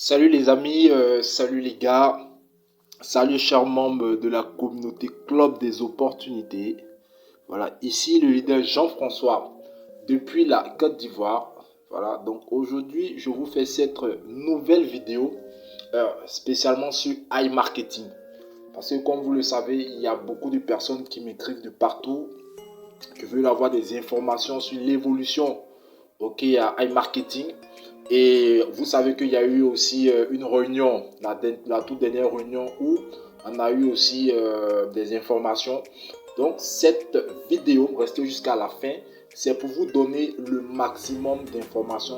Salut les amis, salut les gars, salut chers membres de la communauté Club des opportunités. Voilà, ici le leader Jean-François depuis la Côte d'Ivoire. Voilà, donc aujourd'hui je vous fais cette nouvelle vidéo spécialement sur iMarketing. Parce que comme vous le savez, il y a beaucoup de personnes qui m'écrivent de partout, qui veulent avoir des informations sur l'évolution à iMarketing. Et vous savez qu'il y a eu aussi une réunion, la toute dernière réunion où on a eu aussi des informations. Donc cette vidéo, restez jusqu'à la fin, c'est pour vous donner le maximum d'informations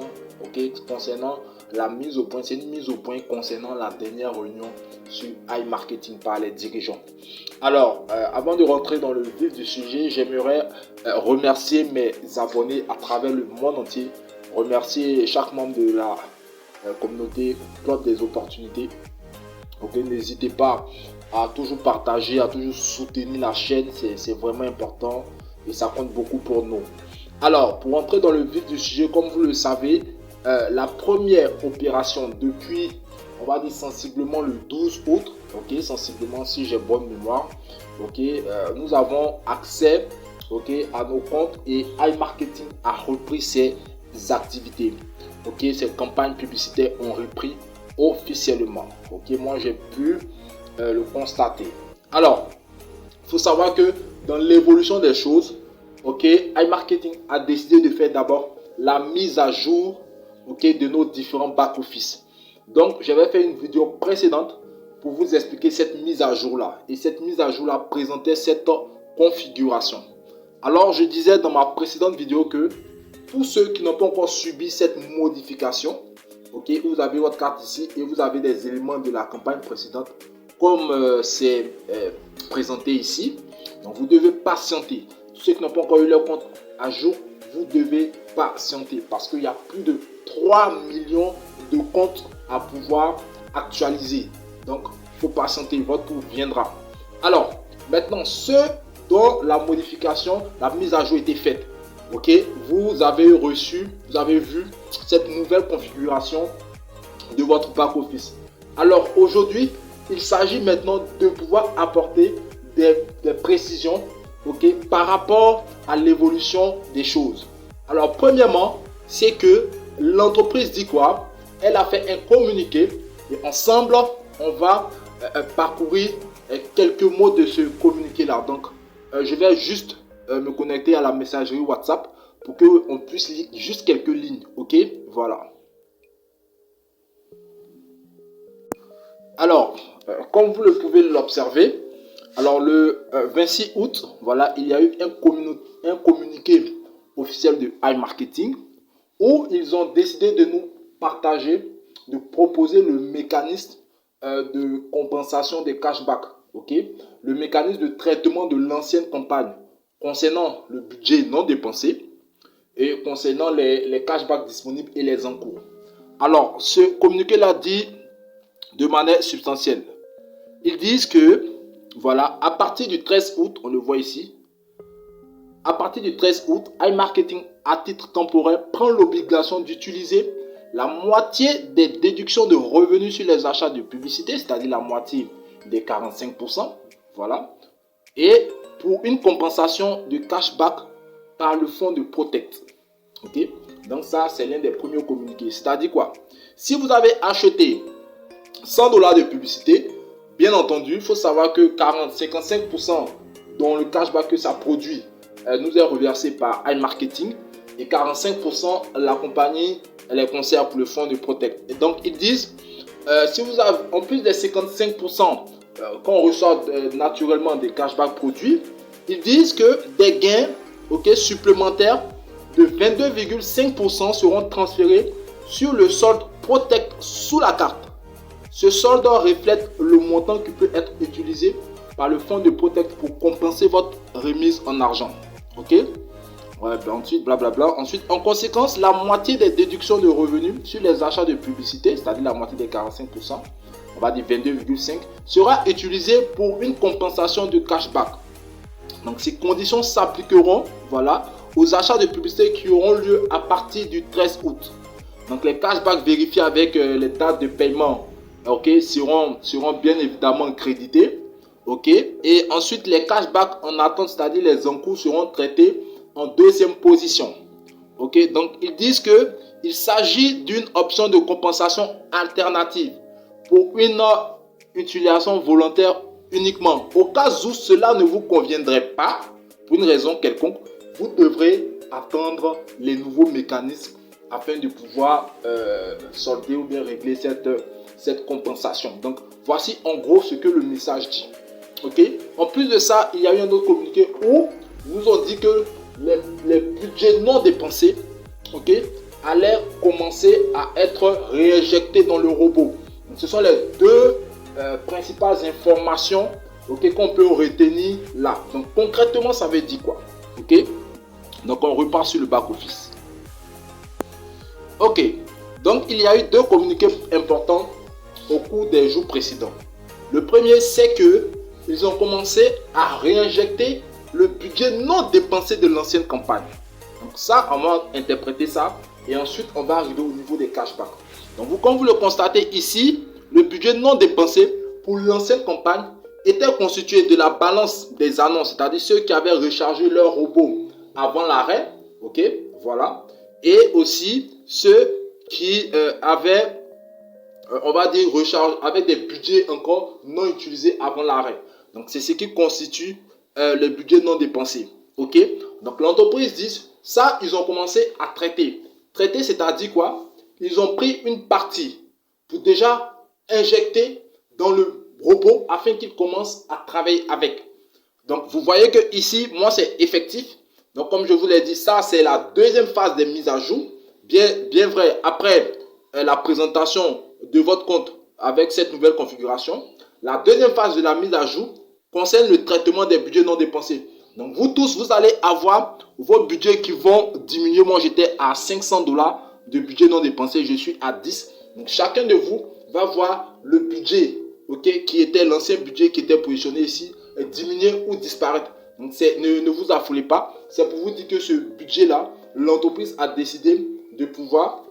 concernant la mise au point. C'est une mise au point concernant la dernière réunion sur iMarketing par les dirigeants. Alors, avant de rentrer dans le vif du sujet, j'aimerais remercier mes abonnés à travers le monde entier. Remercier chaque membre de la communauté Club des opportunités. N'hésitez pas à toujours partager, à toujours soutenir la chaîne, c'est vraiment important et ça compte beaucoup pour nous. Alors, pour entrer dans le vif du sujet, comme vous le savez, la première opération depuis, on va dire sensiblement le 12 août, sensiblement si j'ai bonne mémoire, nous avons accès à nos comptes et iMarketing a repris ses activités. Ces campagnes publicitaires ont repris officiellement. Moi j'ai pu le constater. Alors, il faut savoir que dans l'évolution des choses, iMarketing a décidé de faire d'abord la mise à jour de nos différents back-office. Donc, j'avais fait une vidéo précédente pour vous expliquer cette mise à jour là. Et cette mise à jour là présentait cette configuration. Alors, je disais dans ma précédente vidéo que tous ceux qui n'ont pas encore subi cette modification, vous avez votre carte ici et vous avez des éléments de la campagne précédente comme c'est présenté ici. Donc, vous devez patienter. Tous ceux qui n'ont pas encore eu leur compte à jour, vous devez patienter parce qu'il y a plus de 3 millions de comptes à pouvoir actualiser. Donc, il faut patienter, votre tour viendra. Alors, maintenant, ceux dont la modification, la mise à jour était faite, vous avez vu cette nouvelle configuration de votre back office. Alors aujourd'hui, il s'agit maintenant de pouvoir apporter des précisions par rapport à l'évolution des choses. Alors premièrement, c'est que l'entreprise dit quoi? Elle a fait un communiqué et ensemble, on va parcourir quelques mots de ce communiqué là. Donc, je vais juste me connecter à la messagerie WhatsApp pour qu'on puisse lire juste quelques lignes. Voilà. Alors, comme vous le pouvez l'observer, alors le 26 août, voilà, il y a eu un communiqué officiel de iMarketing où ils ont décidé de nous partager, de proposer le mécanisme de compensation des cashbacks. Le mécanisme de traitement de l'ancienne campagne concernant le budget non dépensé et concernant les cashbacks disponibles et les encours. Alors, ce communiqué-là dit de manière substantielle. Ils disent que, voilà, à partir du 13 août, on le voit ici, à partir du 13 août, iMarketing, à titre temporaire, prend l'obligation d'utiliser la moitié des déductions de revenus sur les achats de publicité, c'est-à-dire la moitié des 45%, voilà, et pour une compensation de cashback par le fonds de Protect. Donc ça, c'est l'un des premiers communiqués. C'est-à-dire quoi? Si vous avez acheté 100 $ de publicité, bien entendu, il faut savoir que 55% dont le cashback que ça produit nous est reversé par iMarketing et 45% la compagnie les conserve pour le fonds de Protect. Et donc ils disent, si vous avez en plus des 55% qu'on reçoit naturellement des cashbacks produits, ils disent que des gains supplémentaires de 22,5% seront transférés sur le solde Protect sous la carte. Ce solde reflète le montant qui peut être utilisé par le fonds de Protect pour compenser votre remise en argent. Ensuite, blablabla. Ensuite, en conséquence, la moitié des déductions de revenus sur les achats de publicité, c'est-à-dire la moitié des 45%, on va dire 22,5%, sera utilisée pour une compensation de cashback. Donc, ces conditions s'appliqueront, voilà, aux achats de publicité qui auront lieu à partir du 13 août. Donc les cashbacks vérifiés avec les dates de paiement, ok, seront bien évidemment crédités. Ok, et ensuite les cashbacks en attente, c'est-à-dire les encours, seront traités en deuxième position. Ok, donc ils disent que il s'agit d'une option de compensation alternative pour une utilisation volontaire uniquement. Au cas où cela ne vous conviendrait pas, pour une raison quelconque, vous devrez attendre les nouveaux mécanismes afin de pouvoir solder ou bien régler cette compensation. Donc voici en gros ce que le message dit. Ok. En plus de ça, il y a eu un autre communiqué où ils nous ont dit que les budgets non dépensés, ok, allaient commencer à être réinjectés dans le robot. Donc, ce sont les deux principales informations, ok, qu'on peut retenir là. Donc concrètement, ça veut dire quoi? Ok. Donc on repart sur le back office. Ok. Donc il y a eu deux communiqués importants au cours des jours précédents. Le premier, c'est que ils ont commencé à réinjecter le budget non dépensé de l'ancienne campagne. Donc ça, on va interpréter ça et ensuite on va arriver au niveau des cashbacks. Donc vous, comme vous le constatez ici, le budget non dépensé pour l'ancienne campagne était constitué de la balance des annonces, c'est-à-dire ceux qui avaient rechargé leur robot avant l'arrêt, ok, voilà, et aussi ceux qui avaient on va dire recharge avec des budgets encore non utilisés avant l'arrêt. Donc c'est ce qui constitue le budget non dépensé. Ok. Donc l'entreprise dit ça, ils ont commencé à traiter. Traiter, c'est-à-dire quoi? Ils ont pris une partie pour déjà injecter dans le robot afin qu'il commence à travailler avec. Donc vous voyez que ici, moi c'est effectif. Donc comme je vous l'ai dit, ça c'est la deuxième phase des mises à jour. Bien vrai, après la présentation de votre compte avec cette nouvelle configuration. La deuxième phase de la mise à jour concerne le traitement des budgets non dépensés. Donc vous tous, vous allez avoir vos budgets qui vont diminuer. Moi, j'étais à 500 $ de budget non dépensé. Je suis à 10. Donc chacun de vous va voir le budget, ok, qui était l'ancien budget qui était positionné ici, diminuer ou disparaître. Donc ne vous affolez pas. C'est pour vous dire que ce budget-là, l'entreprise a décidé de pouvoir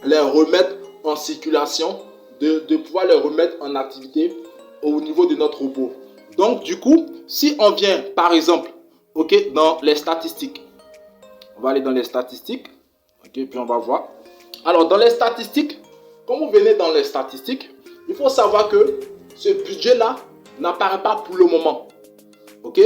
les remettre en circulation, de pouvoir les remettre en activité au niveau de notre robot. Donc du coup, si on vient par exemple, ok, dans les statistiques, on va aller dans les statistiques, ok, puis on va voir. Alors dans les statistiques, quand vous venez dans les statistiques, il faut savoir que ce budget là n'apparaît pas pour le moment, ok.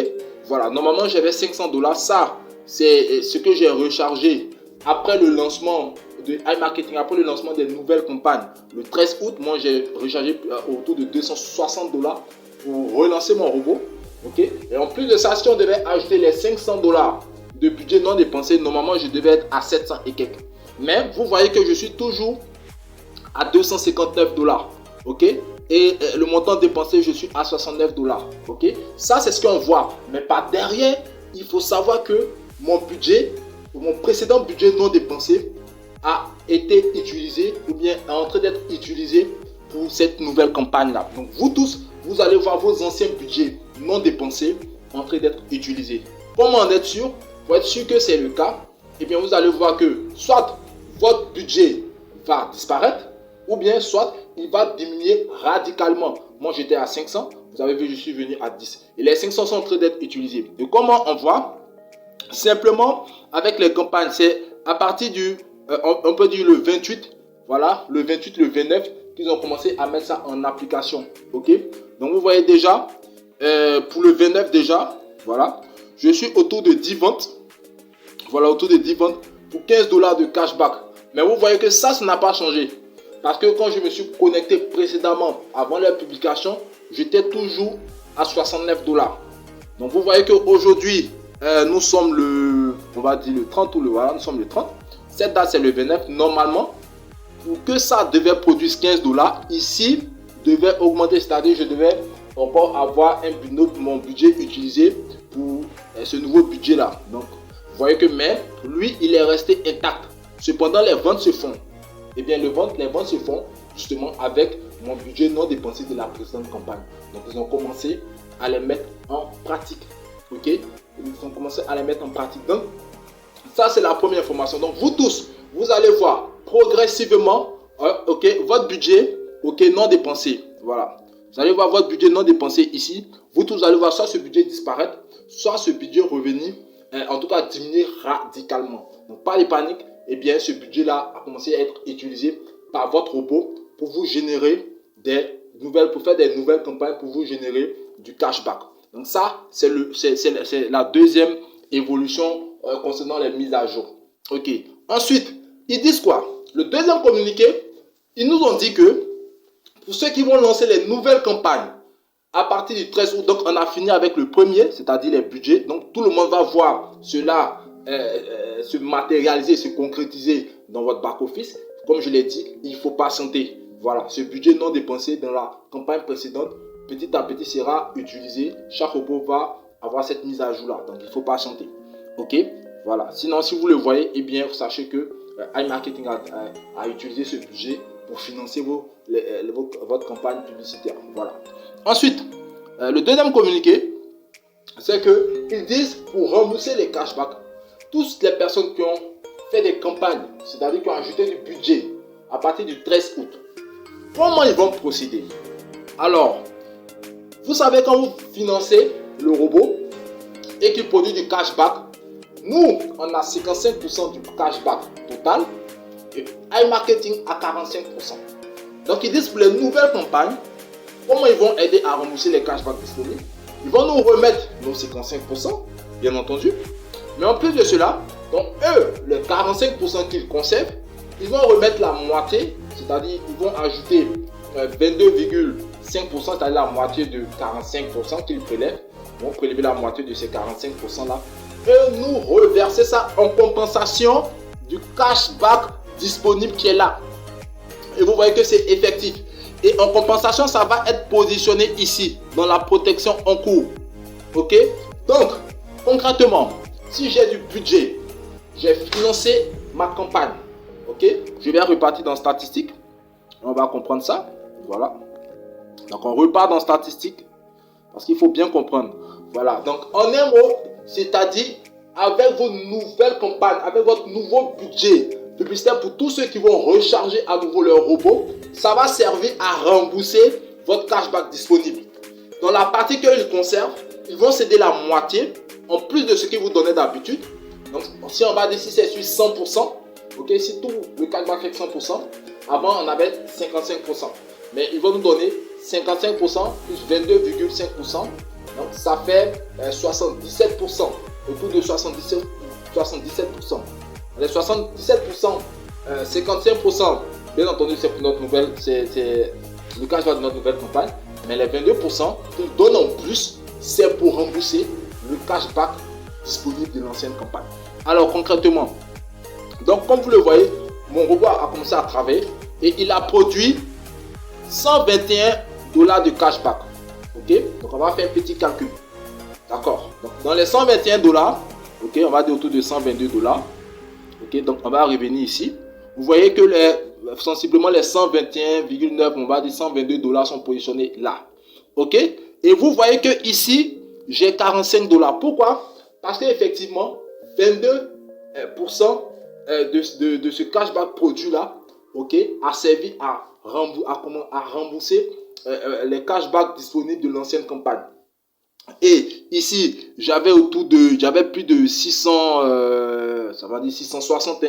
Voilà, normalement j'avais 500 $, ça c'est ce que j'ai rechargé après le lancement de iMarketing, après le lancement des nouvelles campagnes. Le 13 août, moi j'ai rechargé autour de 260 $ pour relancer mon robot. Okay? Et en plus de ça, si on devait ajouter les 500 $ de budget non dépensé, normalement je devais être à 700 et quelques. Mais vous voyez que je suis toujours à 259 $. Ok? Et le montant dépensé, je suis à 69 $. Ok? Ça, c'est ce qu'on voit. Mais par derrière, il faut savoir que mon budget, mon précédent budget non dépensé, a été utilisé ou bien est en train d'être utilisé pour cette nouvelle campagne là. Donc vous tous, vous allez voir vos anciens budgets non dépensés en train d'être utilisés. Comment en être sûr? Pour être sûr que c'est le cas, et bien vous allez voir que soit votre budget va disparaître ou bien soit il va diminuer radicalement. Moi j'étais à 500, vous avez vu je suis venu à 10 et les 500 sont en train d'être utilisés. Et comment on voit? Simplement avec les campagnes, c'est à partir du on peut dire le 28, voilà, le 28, le 29, qu'ils ont commencé à mettre ça en application. Ok, donc vous voyez déjà, pour le 29 déjà, voilà, je suis autour de 10 ventes. Voilà, autour de 10 ventes pour 15 $ de cashback. Mais vous voyez que ça n'a pas changé. Parce que quand je me suis connecté précédemment, avant la publication, j'étais toujours à 69 $. Donc vous voyez qu'aujourd'hui, nous sommes le, on va dire le 30 ou le, voilà, nous sommes le 30. Cette date, c'est le 29. Normalement, pour que ça devait produire 15 $, ici, devait augmenter. C'est-à-dire, je devais encore avoir mon budget utilisé pour ce nouveau budget-là. Donc, vous voyez que même, lui, il est resté intact. Cependant, les ventes se font. Eh bien, les ventes se font justement avec mon budget non dépensé de la précédente campagne. Donc, ils ont commencé à les mettre en pratique. Ok? Ils ont commencé à les mettre en pratique. Donc, ça, c'est la première information. Donc, vous tous, vous allez voir progressivement, ok, votre budget, ok, non dépensé. Voilà. Vous allez voir votre budget non dépensé ici. Vous allez voir soit ce budget disparaître, soit ce budget revenir, en tout cas diminuer radicalement. Donc, pas de panique. Eh bien, ce budget-là a commencé à être utilisé par votre robot pour vous générer des nouvelles, pour faire des nouvelles campagnes, pour vous générer du cashback. Donc ça, c'est la deuxième évolution concernant les mises à jour. Ok. Ensuite, ils disent quoi? Le deuxième communiqué, ils nous ont dit que pour ceux qui vont lancer les nouvelles campagnes à partir du 13 août, donc on a fini avec le premier, c'est-à-dire les budgets. Donc tout le monde va voir cela se matérialiser, se concrétiser dans votre back-office. Comme je l'ai dit, il faut patienter. Voilà, ce budget non dépensé dans la campagne précédente, petit à petit sera utilisé. Chaque robot va avoir cette mise à jour-là. Donc il faut patienter. Ok, voilà. Sinon, si vous le voyez, eh bien, sachez que iMarketing a utilisé ce budget pour financer votre campagne publicitaire. Voilà. Ensuite, le deuxième communiqué, c'est qu'ils disent pour rembourser les cashbacks, toutes les personnes qui ont fait des campagnes, c'est-à-dire qui ont ajouté du budget à partir du 13 août, comment ils vont procéder? Alors, vous savez, quand vous financez le robot et qu'il produit du cashback, nous, on a 55% du cashback total et iMarketing à 45%. Donc, ils disent pour les nouvelles campagnes, comment ils vont aider à rembourser les cashbacks disponibles? Ils vont nous remettre nos 55%, bien entendu. Mais en plus de cela, donc eux, les 45% qu'ils conservent, ils vont remettre la moitié, c'est-à-dire ils vont ajouter 22,5%, c'est-à-dire la moitié de 45% qu'ils prélèvent. Ils vont prélever la moitié de ces 45% là et nous reverser ça en compensation du cashback disponible qui est là. Et vous voyez que c'est effectif. Et en compensation, ça va être positionné ici, dans la protection en cours. Ok? Donc, concrètement, si j'ai du budget, j'ai financé ma campagne. Ok? Je vais repartir dans statistiques. On va comprendre ça. Voilà. Donc, on repart dans statistiques. Parce qu'il faut bien comprendre. Voilà. Donc, en un mot, c'est-à-dire, avec vos nouvelles campagnes, avec votre nouveau budget publicitaire pour tous ceux qui vont recharger à nouveau leur robot, ça va servir à rembourser votre cashback disponible. Dans la partie qu'ils conservent, ils vont céder la moitié en plus de ce qu'ils vous donnaient d'habitude. Donc, si on va dire si c'est sur 100%, ok, si tout le cashback est 100%, avant on avait 55%. Mais ils vont nous donner 55% plus 22,5%. Donc, ça fait 77%. Autour de 77%. Les 77%, 55%, bien entendu, c'est pour notre nouvelle, c'est le cashback de notre nouvelle campagne. Mais les 22% qu'ils donnent en plus, c'est pour rembourser le cashback disponible de l'ancienne campagne. Alors concrètement, donc comme vous le voyez, mon robot a commencé à travailler et il a produit 121 $ de cashback. Ok, donc on va faire un petit calcul. D'accord. Donc dans les 121 $, ok, on va dire autour de 122 $. Ok, donc on va revenir ici. Vous voyez que sensiblement les 121,9, on va dire 122 $ sont positionnés là. Ok, et vous voyez que ici, j'ai 45 $. Pourquoi? Parce qu'effectivement, 22% de ce cashback produit là, ok, a servi à rembourser les cashbacks disponibles de l'ancienne campagne. Et ici, j'avais plus de 600, ça va dire 660,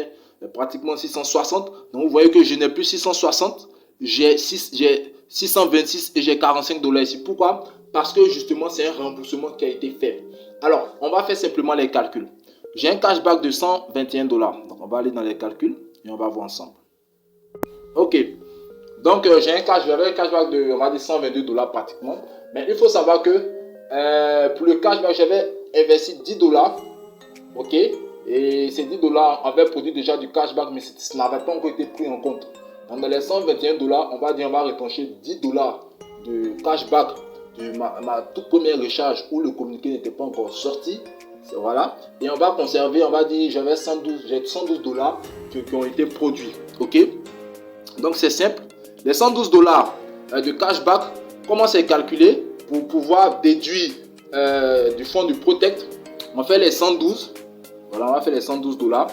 pratiquement 660. Donc, vous voyez que je n'ai plus 660, j'ai 626 et j'ai 45 $ ici. Pourquoi? Parce que justement, c'est un remboursement qui a été fait. Alors, on va faire simplement les calculs. J'ai un cashback de 121 $. Donc, on va aller dans les calculs et on va voir ensemble. Ok. Donc, j'avais un cashback de, on va dire 122 $ pratiquement. Mais il faut savoir que pour le cashback, j'avais investi 10 $. Ok. Et ces 10 $ avaient produit déjà du cashback, mais ça n'avait pas encore été pris en compte. Donc, dans les 121 $, on va retrancher 10 $. De cashback de ma toute première recharge où le communiqué n'était pas encore sorti. Voilà. Et on va conserver, on va dire, j'ai 112 $ qui ont été produits. Ok. Donc c'est simple. Les 112 $ de cashback, comment c'est calculé? Pour pouvoir déduire du fonds du Protect, on fait les 112. Voilà, on va faire les 112 $.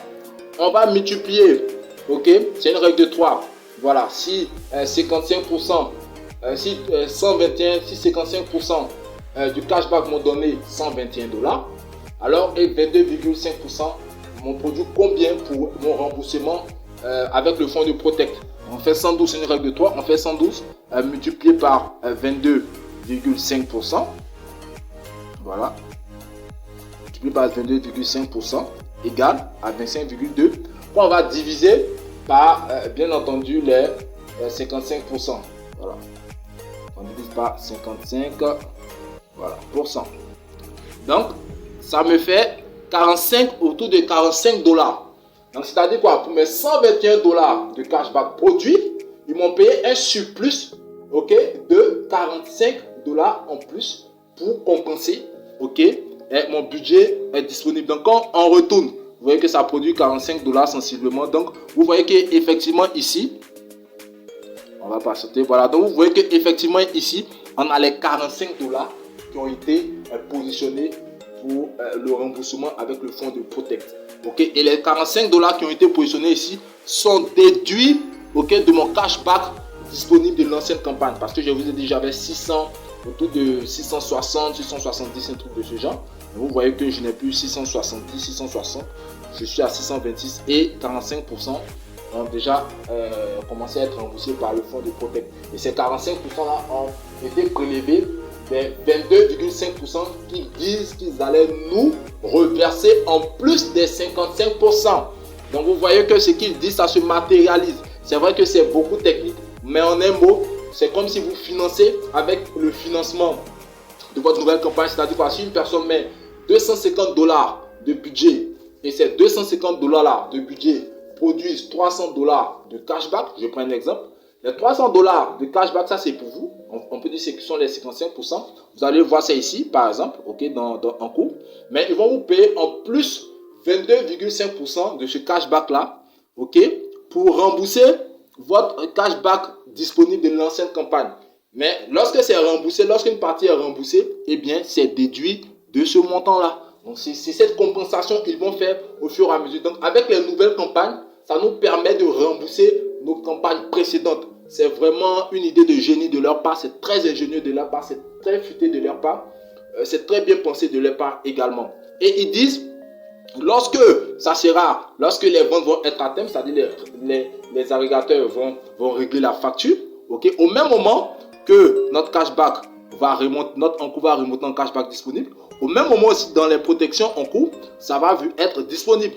On va multiplier ok, c'est une règle de 3. Voilà, si 55%, si 121, si 55% du cashback m'ont donné 121 dollars, alors et 22,5% m'ont produit combien pour mon remboursement avec le fonds de Protect. On fait 112, c'est une règle de 3, on fait 112 multiplié par 22,5%. Voilà, multiplié par 22,5% égale à 25,2. On va diviser par, bien entendu, les 55%. Voilà. On divise par 55, voilà, %. Donc, ça me fait 45, autour de 45 dollars. Donc, c'est-à-dire quoi? Pour mes 121 dollars de cashback produit, ils m'ont payé un surplus, ok, de 45 dollars en plus pour compenser, ok, et mon budget est disponible. Donc, quand on retourne, vous voyez que ça produit 45 dollars sensiblement. Donc, vous voyez qu'effectivement ici, on va pas sauter, voilà. Donc, vous voyez qu'effectivement ici, on a les 45 dollars qui ont été positionnés pour le remboursement avec le fonds de Protect. Ok, et les 45 dollars qui ont été positionnés ici sont déduits, ok, de mon cashback disponible de l'ancienne campagne. Parce que je vous ai dit, j'avais 600, autour de 660, 670, un truc de ce genre. Vous voyez que je n'ai plus 670, 660, je suis à 626 et 45% ont déjà commencé à être remboursés par le fonds de Protect. Et ces 45% là ont été prélevés des 22,5% qui disent qu'ils allaient nous reverser en plus des 55%. Donc vous voyez que ce qu'ils disent, ça se matérialise. C'est vrai que c'est beaucoup technique, mais en un mot, c'est comme si vous financez avec le financement de votre nouvelle campagne. C'est-à-dire que si une personne met 250 dollars de budget et ces 250 dollars là de budget produisent 300 dollars de cashback, je prends un exemple. Les 300 dollars de cashback, ça c'est pour vous. On peut dire que ce sont les 55%. Vous allez voir ça ici, par exemple, ok, en cours. Mais ils vont vous payer en plus 22,5% de ce cashback là, ok, pour rembourser votre cashback disponible de l'ancienne campagne. Mais lorsque c'est remboursé, lorsqu'une partie est remboursée, eh bien, c'est déduit de ce montant-là. Donc, c'est cette compensation qu'ils vont faire au fur et à mesure. Donc, avec les nouvelles campagnes, ça nous permet de rembourser nos campagnes précédentes. C'est vraiment une idée de génie de leur part. C'est très ingénieux de leur part. C'est très futé de leur part. C'est très bien pensé de leur part également. Et ils disent, lorsque les ventes vont être atteintes, c'est-à-dire les agrégateurs vont régler la facture, ok, au même moment que notre cashback va remonter, notre encours va remonter en cashback disponible, au même moment aussi dans les protections en cours, ça va être disponible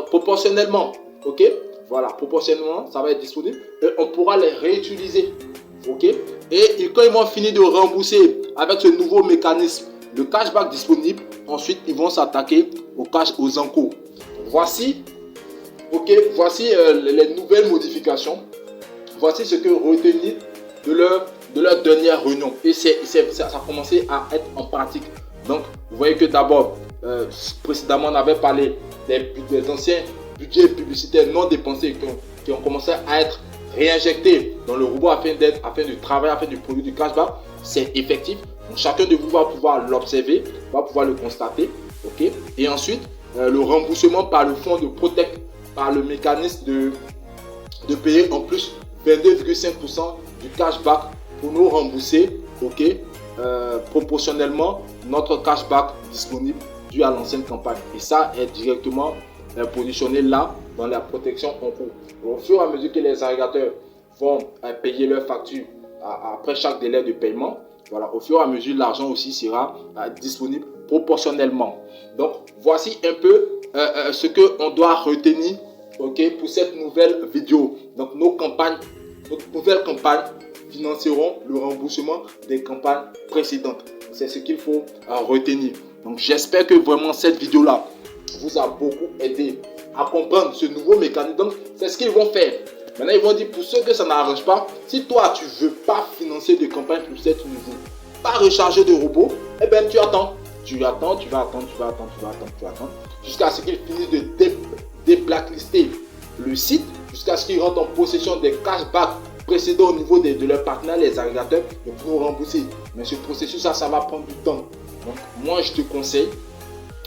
proportionnellement, ok, voilà, proportionnellement ça va être disponible et on pourra les réutiliser, ok, et quand ils vont finir de rembourser avec ce nouveau mécanisme de cashback disponible, ensuite ils vont s'attaquer aux encours. Voici, ok, voici les nouvelles modifications. Voici ce que retenir de leur dernière réunion. Et ça a commencé à être en pratique. Donc, vous voyez que d'abord, précédemment, on avait parlé des anciens budgets publicitaires non dépensés qui ont commencé à être réinjectés dans le robot afin de travailler, afin de produire du cashback. C'est effectif. Donc, chacun de vous va pouvoir l'observer, va pouvoir le constater. Okay? Et ensuite, le remboursement par le fonds de Protect, par le mécanisme de payer en plus 22,5% du cashback pour nous rembourser, ok, proportionnellement notre cashback disponible dû à l'ancienne campagne. Et ça est directement positionné là dans la protection en cours. Au fur et à mesure que les agrégateurs vont payer leurs factures après chaque délai de paiement, voilà, au fur et à mesure l'argent aussi sera disponible proportionnellement. Donc voici un peu ce que on doit retenir, ok, pour cette nouvelle vidéo. Donc nos nouvelles campagnes financeront le remboursement des campagnes précédentes. C'est ce qu'il faut retenir. Donc j'espère que vraiment cette vidéo là vous a beaucoup aidé à comprendre ce nouveau mécanisme. Donc c'est ce qu'ils vont faire. Maintenant ils vont dire, pour ceux que ça n'arrange pas, si toi tu veux pas financer de campagne pour cette niveau, pas recharger de robots, eh bien tu attends. Tu vas attendre jusqu'à ce qu'ils finissent de déblacklister le site, jusqu'à ce qu'ils rentrent en possession des cashbacks précédents au niveau de leurs partenaires, les agrégateurs, pour nous rembourser. Mais ce processus, ça va prendre du temps. Donc, moi, je te conseille,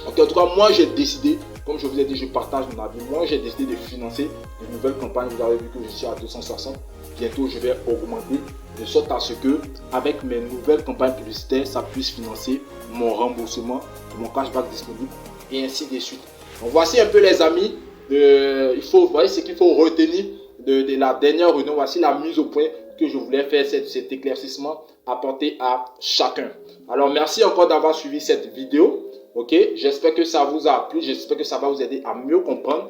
en tout cas, moi, j'ai décidé Comme je vous ai dit, je partage mon avis. Moi, j'ai décidé de financer de nouvelles campagnes. Vous avez vu que je suis à 260. Bientôt, je vais augmenter de sorte à ce que, avec mes nouvelles campagnes publicitaires, ça puisse financer mon remboursement, mon cashback disponible et ainsi de suite. Donc, voici un peu les amis. Vous voyez ce qu'il faut retenir de la dernière réunion. Voici la mise au point que je voulais faire, cet éclaircissement apporté à chacun. Alors, merci encore d'avoir suivi cette vidéo. Ok, j'espère que ça vous a plu. J'espère que ça va vous aider à mieux comprendre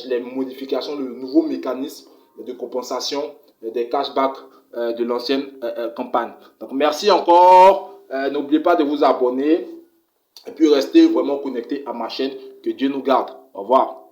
les modifications, le nouveau mécanisme de compensation des cashbacks de l'ancienne campagne. Donc, merci encore. N'oubliez pas de vous abonner et puis restez vraiment connecté à ma chaîne. Que Dieu nous garde. Au revoir.